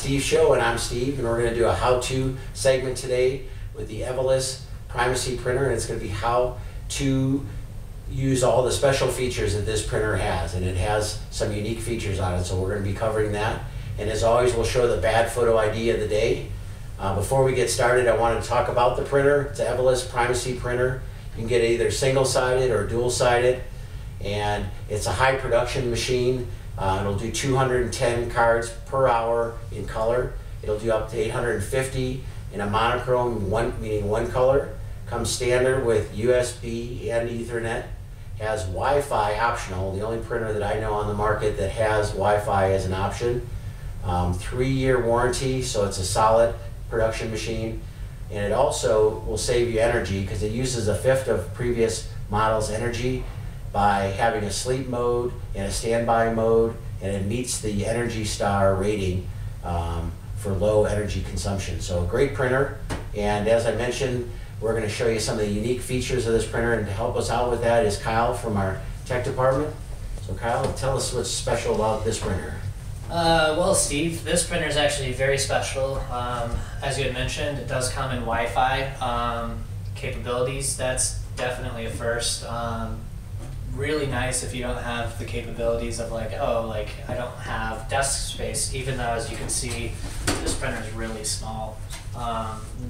Steve Show, and I'm Steve, and we're going to do a how-to segment today with the Evolus Primacy printer, and it's going to be how to use all the special features that this printer has, and it has some unique features on it, so we're going to be covering that. And as always, we'll show the bad photo ID of the day. Before we get started, I wanted to talk about the printer. It's an Evolus Primacy printer. You can get it either single-sided or dual-sided, and it's a high production machine. It'll do 210 cards per hour in color. It'll do up to 850 in a monochrome, meaning one color. Comes standard with USB and Ethernet. Has Wi-Fi optional, the only printer that I know on the market that has Wi-Fi as an option. 3-year warranty, so it's a solid production machine. And it also will save you energy because it uses a fifth of previous models' energy by having a sleep mode and a standby mode, and it meets the Energy Star rating for low energy consumption. So a great printer, and as I mentioned, we're going to show you some of the unique features of this printer, and to help us out with that is Kyle from our tech department. So Kyle, tell us what's special about this printer. Well, Steve, this printer is actually very special. As you had mentioned, it does come in Wi-Fi capabilities. That's definitely a first. Really nice if you don't have the capabilities of I don't have desk space, even though, as you can see, this printer is really small.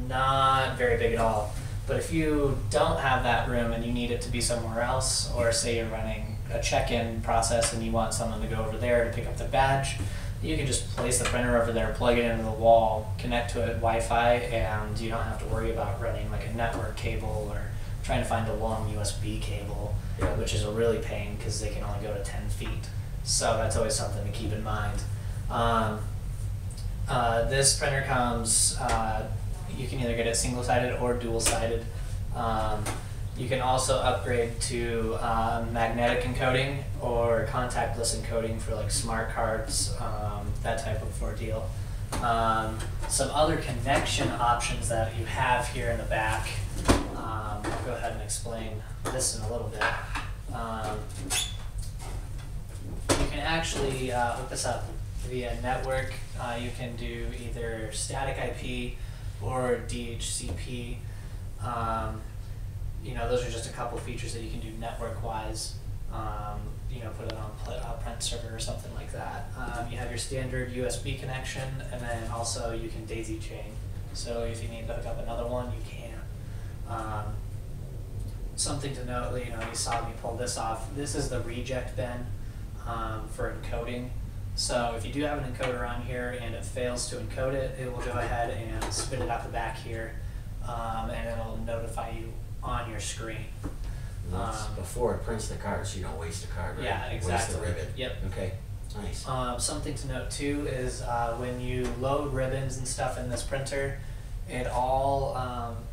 Not very big at all. But if you don't have that room and you need it to be somewhere else, or say you're running a check-in process and you want someone to go over there to pick up the badge, you can just place the printer over there, plug it into the wall, connect to it Wi-Fi, and you don't have to worry about running like a network cable or trying to find a long USB cable, which is a really pain because they can only go to 10 feet. So that's always something to keep in mind. This printer comes, you can either get it single-sided or dual-sided. You can also upgrade to magnetic encoding or contactless encoding for like smart cards, that type of ordeal. Some other connection options that you have here in the back. I'll go ahead and explain this in a little bit. You can actually hook this up via network. You can do either static IP or DHCP. Those are just a couple features that you can do network-wise. Put it on a print server or something like that. You have your standard USB connection, and then also you can daisy chain. So if you need to hook up another one, you can. Something to note, you saw me pull this off. This is the reject bin for encoding. So if you do have an encoder on here and it fails to encode it, it will go ahead and spit it out the back here, and it'll notify you on your screen. Before it prints the card, so you don't waste the card, right? Yeah, exactly. Waste the ribbon. Yep. Okay, nice. Something to note too is when you load ribbons and stuff in this printer, it all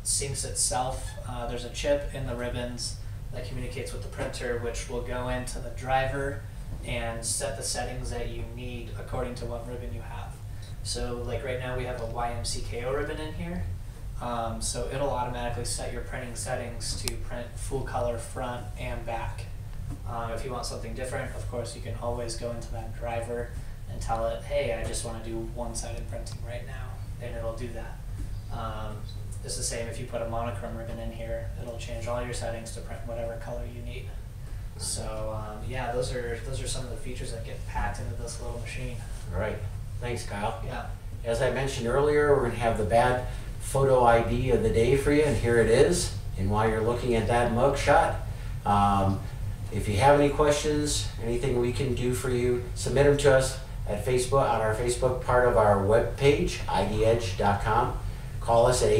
syncs itself. There's a chip in the ribbons that communicates with the printer, which will go into the driver and set the settings that you need according to what ribbon you have. So like right now we have a YMCKO ribbon in here. So it'll automatically set your printing settings to print full color front and back. If you want something different, of course, you can always go into that driver and tell it, hey, I just want to do one-sided printing right now, and it'll do that. It's the same if you put a monochrome ribbon in here, it'll change all your settings to print whatever color you need. So yeah, those are some of the features that get packed into this little machine. All right, thanks, Kyle. Yeah. As I mentioned earlier, we're going to have the bad photo ID of the day for you, and here it is. And while you're looking at that mug shot, if you have any questions, anything we can do for you, submit them to us at Facebook, on our Facebook part of our web page, idedge.com. Call us at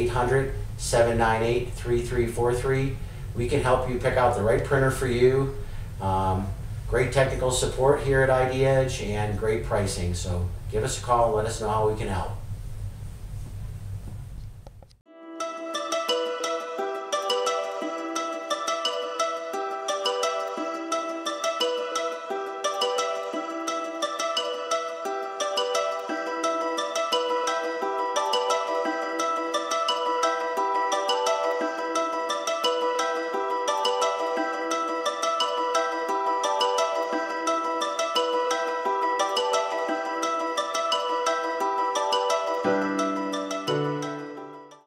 800-798-3343. We can help you pick out the right printer for you. Great technical support here at IDEdge and great pricing. So give us a call and let us know how we can help.